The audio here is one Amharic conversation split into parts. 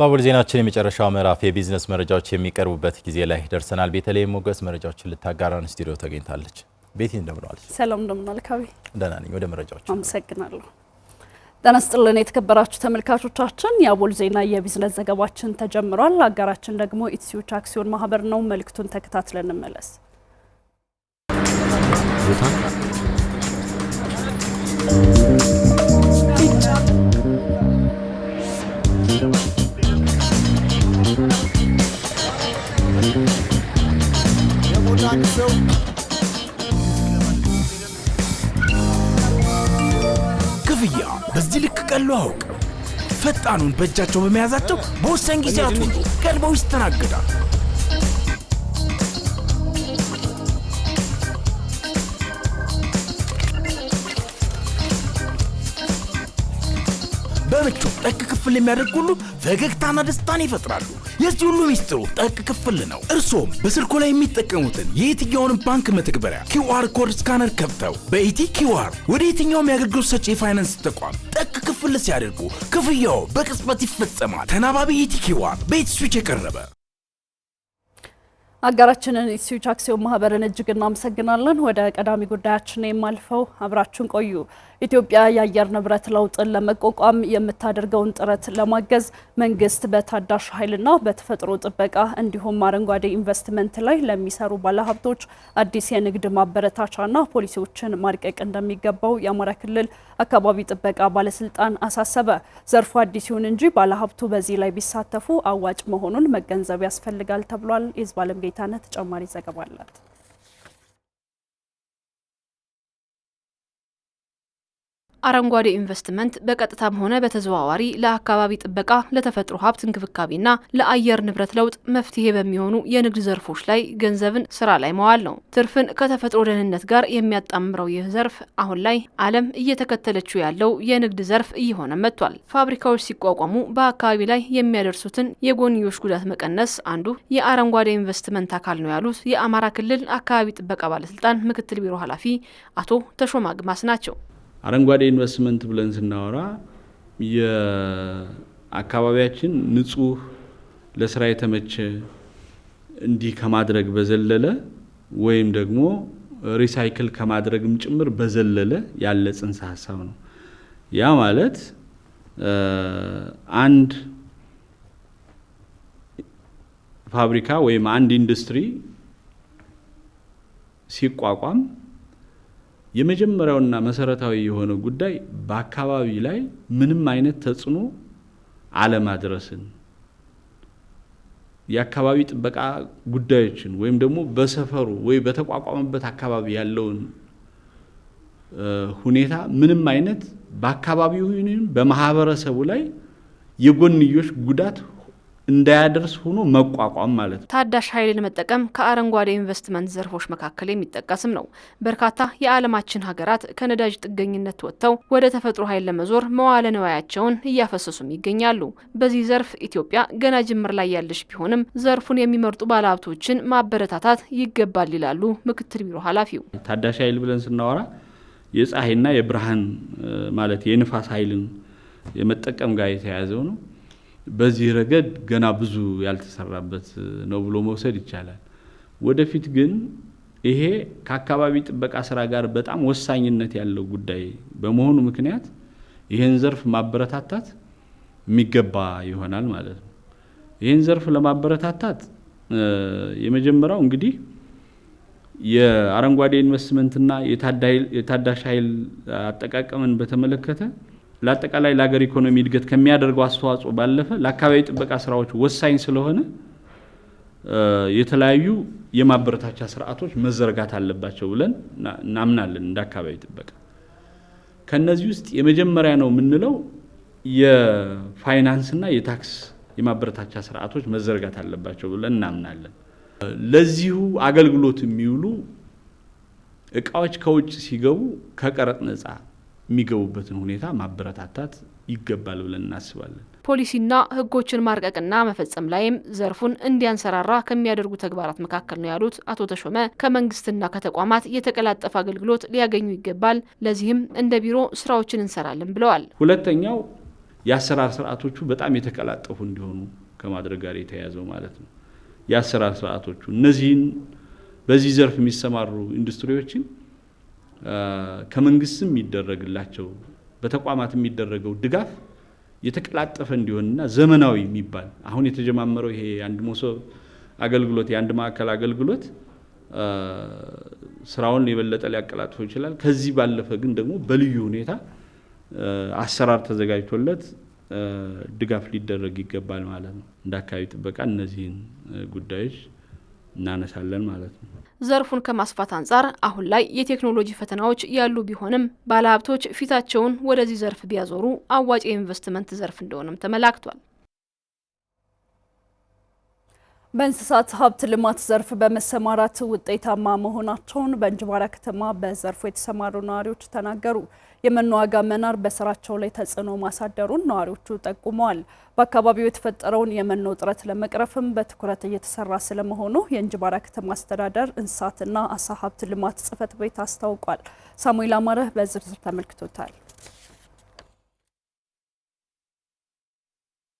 ባቡል ዜናችን የመጨረሻው ምዕራፍ የቢዝነስ መረጃዎች የሚቀርቡበት ጊዜ ላይ ደርሰናል። ቤተልሔም ሞገስ መረጃዎችን ልታጋራን ስቱዲዮ ተገኝታለች። ቤቲ እንደምን ዋልሽ? ሰላም እንደምን አልካቢ? ደህና ነኝ። ወደ መረጃዎች አመሰግናለሁ። ጤና ይስጥልን የተከበራችሁ ተመልካቾቻችን፣ የአቦል ዜና የቢዝነስ ዘገባችን ተጀምሯል። አጋራችን ደግሞ ኢትስዊች አክሲዮን ማህበር ነው። መልእክቱን ተከታትለን እንመለስ። ክፍያ በዚህ ልክ ቀሎ አውቅም። ፈጣኑን በእጃቸው በመያዛቸው በወሳኝ ጊዜያት ሁሉ ቀልበው ይስተናገዳል። በምቹ ጠቅ ክፍል የሚያደርግ ሁሉ ፈገግታና ደስታን ይፈጥራሉ። የዚህ ሁሉ ሚስጥሩ ጠቅ ክፍል ነው። እርሶም በስልኮ ላይ የሚጠቀሙትን የየትኛውንም ባንክ መተግበሪያ QR ኮድ ስካነር ከፍተው በኢቲ QR ወደ የትኛውም የአገልግሎት ሰጪ የፋይናንስ ተቋም ጠቅ ክፍል ሲያደርጉ ክፍያው በቅጽበት ይፈጸማል። ተናባቢ ኢቲ QR በኢትስዊች የቀረበ አጋራችንን ኢትስዊች አክሲዮን ማህበርን እጅግ እናመሰግናለን። ወደ ቀዳሚ ጉዳያችን የማልፈው አብራችሁን ቆዩ። ኢትዮጵያ የአየር ንብረት ለውጥን ለመቋቋም የምታደርገውን ጥረት ለማገዝ መንግስት በታዳሽ ኃይልና በተፈጥሮ ጥበቃ እንዲሁም አረንጓዴ ኢንቨስትመንት ላይ ለሚሰሩ ባለሀብቶች አዲስ የንግድ ማበረታቻና ፖሊሲዎችን ማርቀቅ እንደሚገባው የአማራ ክልል አካባቢ ጥበቃ ባለስልጣን አሳሰበ። ዘርፉ አዲስ ይሁን እንጂ ባለሀብቱ በዚህ ላይ ቢሳተፉ አዋጭ መሆኑን መገንዘብ ያስፈልጋል ተብሏል። የዝባለም ጌታነት ተጨማሪ ዘገባ አላት። አረንጓዴ ኢንቨስትመንት በቀጥታም ሆነ በተዘዋዋሪ ለአካባቢ ጥበቃ፣ ለተፈጥሮ ሀብት እንክብካቤና ለአየር ንብረት ለውጥ መፍትሄ በሚሆኑ የንግድ ዘርፎች ላይ ገንዘብን ስራ ላይ መዋል ነው። ትርፍን ከተፈጥሮ ደህንነት ጋር የሚያጣምረው ይህ ዘርፍ አሁን ላይ ዓለም እየተከተለችው ያለው የንግድ ዘርፍ እየሆነ መጥቷል። ፋብሪካዎች ሲቋቋሙ በአካባቢ ላይ የሚያደርሱትን የጎንዮሽ ጉዳት መቀነስ አንዱ የአረንጓዴ ኢንቨስትመንት አካል ነው ያሉት የአማራ ክልል አካባቢ ጥበቃ ባለስልጣን ምክትል ቢሮ ኃላፊ አቶ ተሾማ ግማስ ናቸው። አረንጓዴ ኢንቨስትመንት ብለን ስናወራ የአካባቢያችን ንጹህ ለስራ የተመቸ እንዲህ ከማድረግ በዘለለ ወይም ደግሞ ሪሳይክል ከማድረግም ጭምር በዘለለ ያለ ጽንሰ ሀሳብ ነው። ያ ማለት አንድ ፋብሪካ ወይም አንድ ኢንዱስትሪ ሲቋቋም የመጀመሪያውና መሰረታዊ የሆነ ጉዳይ በአካባቢ ላይ ምንም አይነት ተጽዕኖ አለማድረስን፣ የአካባቢ ጥበቃ ጉዳዮችን ወይም ደግሞ በሰፈሩ ወይ በተቋቋመበት አካባቢ ያለውን ሁኔታ ምንም አይነት በአካባቢው ወይም በማህበረሰቡ ላይ የጎንዮሽ ጉዳት እንዳያደርስ ሆኖ መቋቋም ማለት ነው። ታዳሽ ኃይልን መጠቀም ከአረንጓዴ ኢንቨስትመንት ዘርፎች መካከል የሚጠቀስም ነው። በርካታ የዓለማችን ሀገራት ከነዳጅ ጥገኝነት ወጥተው ወደ ተፈጥሮ ኃይል ለመዞር መዋለ ንዋያቸውን እያፈሰሱም ይገኛሉ። በዚህ ዘርፍ ኢትዮጵያ ገና ጅምር ላይ ያለች ቢሆንም ዘርፉን የሚመርጡ ባለሀብቶችን ማበረታታት ይገባል ይላሉ ምክትል ቢሮ ኃላፊው። ታዳሽ ኃይል ብለን ስናወራ የፀሐይና የብርሃን ማለት የንፋስ ኃይልን የመጠቀም ጋር የተያያዘው ነው። በዚህ ረገድ ገና ብዙ ያልተሰራበት ነው ብሎ መውሰድ ይቻላል። ወደፊት ግን ይሄ ከአካባቢ ጥበቃ ስራ ጋር በጣም ወሳኝነት ያለው ጉዳይ በመሆኑ ምክንያት ይሄን ዘርፍ ማበረታታት የሚገባ ይሆናል ማለት ነው። ይሄን ዘርፍ ለማበረታታት የመጀመሪያው እንግዲህ የአረንጓዴ ኢንቨስትመንትና የታዳሽ ኃይል አጠቃቀምን በተመለከተ ለአጠቃላይ ለሀገር ኢኮኖሚ እድገት ከሚያደርገው አስተዋጽኦ ባለፈ ለአካባቢ ጥበቃ ስራዎች ወሳኝ ስለሆነ የተለያዩ የማበረታቻ ስርዓቶች መዘርጋት አለባቸው ብለን እናምናለን። እንደ አካባቢ ጥበቃ ከነዚህ ውስጥ የመጀመሪያ ነው የምንለው የፋይናንስና የታክስ የማበረታቻ ስርዓቶች መዘርጋት አለባቸው ብለን እናምናለን። ለዚሁ አገልግሎት የሚውሉ እቃዎች ከውጭ ሲገቡ ከቀረጥ ነፃ የሚገቡበትን ሁኔታ ማበረታታት ይገባል ብለን እናስባለን። ፖሊሲና ህጎችን ማርቀቅና መፈጸም ላይም ዘርፉን እንዲያንሰራራ ከሚያደርጉ ተግባራት መካከል ነው ያሉት አቶ ተሾመ ከመንግስትና ከተቋማት የተቀላጠፈ አገልግሎት ሊያገኙ ይገባል። ለዚህም እንደ ቢሮ ስራዎችን እንሰራለን ብለዋል። ሁለተኛው የአሰራር ስርዓቶቹ በጣም የተቀላጠፉ እንዲሆኑ ከማድረግ ጋር የተያያዘው ማለት ነው። የአሰራር ስርዓቶቹ እነዚህን በዚህ ዘርፍ የሚሰማሩ ኢንዱስትሪዎችን ከመንግስትም የሚደረግላቸው በተቋማት የሚደረገው ድጋፍ የተቀላጠፈ እንዲሆንና ዘመናዊ የሚባል አሁን የተጀማመረው ይሄ አንድ መሶብ አገልግሎት የአንድ ማዕከል አገልግሎት ስራውን የበለጠ ሊያቀላጥፈው ይችላል። ከዚህ ባለፈ ግን ደግሞ በልዩ ሁኔታ አሰራር ተዘጋጅቶለት ድጋፍ ሊደረግ ይገባል ማለት ነው። እንደ አካባቢ ጥበቃ እነዚህን ጉዳዮች እናነሳለን ማለት ነው። ዘርፉን ከማስፋት አንጻር አሁን ላይ የቴክኖሎጂ ፈተናዎች ያሉ ቢሆንም ባለሀብቶች ፊታቸውን ወደዚህ ዘርፍ ቢያዞሩ አዋጭ የኢንቨስትመንት ዘርፍ እንደሆነም ተመላክቷል። በእንስሳት ሀብት ልማት ዘርፍ በመሰማራት ውጤታማ መሆናቸውን በእንጅባራ ከተማ በዘርፉ የተሰማሩ ነዋሪዎች ተናገሩ። የመኖ ዋጋ መናር በስራቸው ላይ ተጽዕኖ ማሳደሩን ነዋሪዎቹ ጠቁመዋል። በአካባቢው የተፈጠረውን የመኖ እጥረት ለመቅረፍም በትኩረት እየተሰራ ስለመሆኑ የእንጅባራ ከተማ አስተዳደር እንስሳትና አሳ ሀብት ልማት ጽሕፈት ቤት አስታውቋል። ሳሙኤል አማረ በዝርዝር ተመልክቶታል።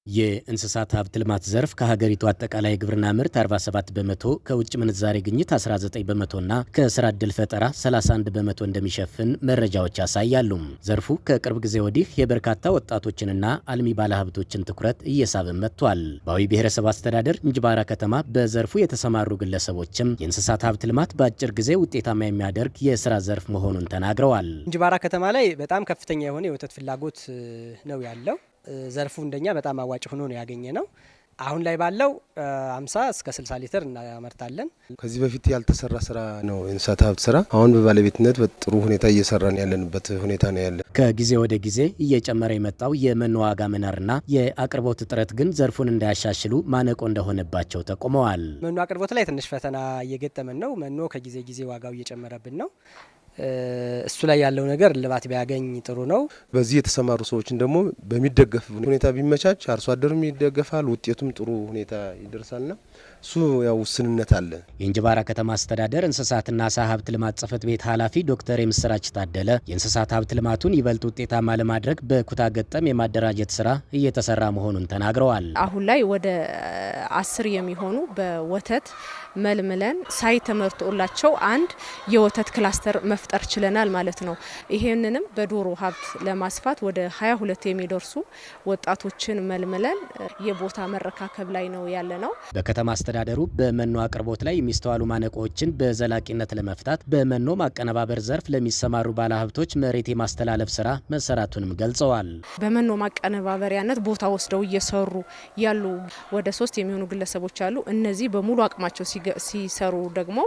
የእንስሳት ሀብት ልማት ዘርፍ ከሀገሪቱ አጠቃላይ ግብርና ምርት 47 በመቶ፣ ከውጭ ምንዛሬ ግኝት 19 በመቶና ከስራ ዕድል ፈጠራ 31 በመቶ እንደሚሸፍን መረጃዎች ያሳያሉ። ዘርፉ ከቅርብ ጊዜ ወዲህ የበርካታ ወጣቶችንና አልሚ ባለሀብቶችን ትኩረት እየሳበ መጥቷል። በአዊ ብሔረሰብ አስተዳደር እንጅባራ ከተማ በዘርፉ የተሰማሩ ግለሰቦችም የእንስሳት ሀብት ልማት በአጭር ጊዜ ውጤታማ የሚያደርግ የስራ ዘርፍ መሆኑን ተናግረዋል። እንጅባራ ከተማ ላይ በጣም ከፍተኛ የሆነ የወተት ፍላጎት ነው ያለው። ዘርፉ እንደኛ በጣም አዋጭ ሆኖ ነው ያገኘ ነው። አሁን ላይ ባለው 50 እስከ 60 ሊትር እናመርታለን። ከዚህ በፊት ያልተሰራ ስራ ነው የእንስሳት ሀብት ስራ። አሁን በባለቤትነት በጥሩ ሁኔታ እየሰራን ያለንበት ሁኔታ ነው ያለ። ከጊዜ ወደ ጊዜ እየጨመረ የመጣው የመኖ ዋጋ መናርና የአቅርቦት እጥረት ግን ዘርፉን እንዳያሻሽሉ ማነቆ እንደሆነባቸው ጠቁመዋል። መኖ አቅርቦት ላይ ትንሽ ፈተና እየገጠመን ነው። መኖ ከጊዜ ጊዜ ዋጋው እየጨመረብን ነው። እሱ ላይ ያለው ነገር እልባት ቢያገኝ ጥሩ ነው። በዚህ የተሰማሩ ሰዎችን ደግሞ በሚደገፍ ሁኔታ ቢመቻች አርሶ አደሩም ይደገፋል፣ ውጤቱም ጥሩ ሁኔታ ይደርሳልና እሱ ያው ውስንነት አለ። የእንጅባራ ከተማ አስተዳደር እንስሳትና አሳ ሀብት ልማት ጽሕፈት ቤት ኃላፊ ዶክተር የምስራች ታደለ የእንስሳት ሀብት ልማቱን ይበልጥ ውጤታማ ለማድረግ በኩታ ገጠም የማደራጀት ስራ እየተሰራ መሆኑን ተናግረዋል። አሁን ላይ ወደ 10 የሚሆኑ በወተት መልምለን ሳይት ተመርቶላቸው አንድ የወተት ክላስተር መፍጠር ችለናል ማለት ነው። ይሄንንም በዶሮ ሀብት ለማስፋት ወደ 22 የሚደርሱ ወጣቶችን መልምለን የቦታ መረካከብ ላይ ነው ያለ ነው። በከተማ አስተዳደሩ በመኖ አቅርቦት ላይ የሚስተዋሉ ማነቆችን በዘላቂነት ለመፍታት በመኖ ማቀነባበር ዘርፍ ለሚሰማሩ ባለሀብቶች መሬት የማስተላለፍ ስራ መሰራቱንም ገልጸዋል። በመኖ ማቀነባበሪያነት ቦታ ወስደው እየሰሩ ያሉ ወደ 3 የሚሆኑ ግለሰቦች አሉ። እነዚህ በሙሉ አቅማቸው ሲሰሩ ደግሞ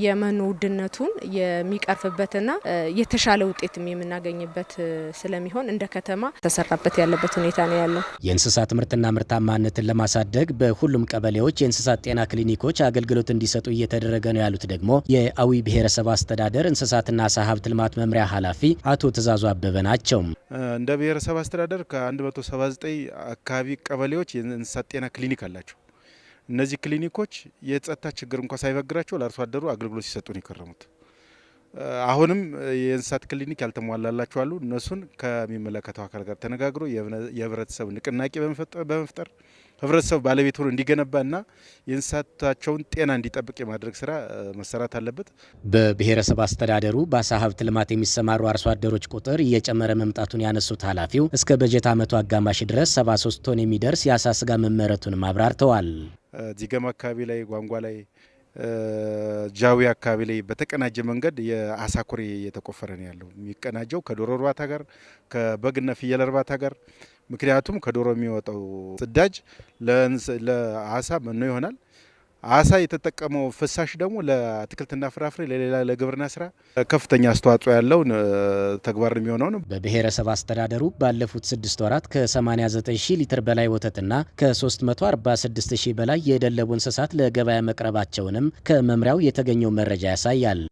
የመኖ ውድነቱን የሚቀርፍበትና የተሻለ ውጤትም የምናገኝበት ስለሚሆን እንደ ከተማ ተሰራበት ያለበት ሁኔታ ነው ያለው። የእንስሳት ምርትና ምርታማነትን ለማሳደግ በሁሉም ቀበሌዎች የእንስሳት ጤና ክሊኒኮች አገልግሎት እንዲሰጡ እየተደረገ ነው ያሉት ደግሞ የአዊ ብሔረሰብ አስተዳደር እንስሳትና አሳ ሀብት ልማት መምሪያ ኃላፊ አቶ ትእዛዙ አበበ ናቸው። እንደ ብሔረሰብ አስተዳደር ከ179 አካባቢ ቀበሌዎች የእንስሳት ጤና ክሊኒክ አላቸው። እነዚህ ክሊኒኮች የጸጥታ ችግር እንኳን ሳይበግራቸው ለአርሶ አደሩ አገልግሎት ሲሰጡ ነው የከረሙት። አሁንም የእንስሳት ክሊኒክ ያልተሟላላቸው አሉ። እነሱን ከሚመለከተው አካል ጋር ተነጋግሮ የህብረተሰብ ንቅናቄ በመፍጠር ህብረተሰብ ባለቤት ሆኖ እንዲገነባና የእንስሳታቸውን ጤና እንዲጠብቅ የማድረግ ስራ መሰራት አለበት። በብሔረሰብ አስተዳደሩ በአሳ ሀብት ልማት የሚሰማሩ አርሶ አደሮች ቁጥር እየጨመረ መምጣቱን ያነሱት ኃላፊው እስከ በጀት ዓመቱ አጋማሽ ድረስ 73 ቶን የሚደርስ የአሳ ስጋ መመረቱንም አብራርተዋል። ዚገም አካባቢ ላይ፣ ጓንጓ ላይ፣ ጃዊ አካባቢ ላይ በተቀናጀ መንገድ የአሳ ኩሬ እየተቆፈረ ነው ያለው። የሚቀናጀው ከዶሮ እርባታ ጋር ከበግና ፍየል እርባታ ጋር። ምክንያቱም ከዶሮ የሚወጣው ጽዳጅ ለአሳ መኖ ይሆናል። አሳ የተጠቀመው ፍሳሽ ደግሞ ለአትክልትና ፍራፍሬ ለሌላ ለግብርና ስራ ከፍተኛ አስተዋጽኦ ያለው ተግባር የሚሆነው ነው። በብሔረሰብ አስተዳደሩ ባለፉት 6 ወራት ከ89,000 ሊትር በላይ ወተትና ከ346,000 በላይ የደለቡ እንስሳት ለገበያ መቅረባቸውንም ከመምሪያው የተገኘው መረጃ ያሳያል።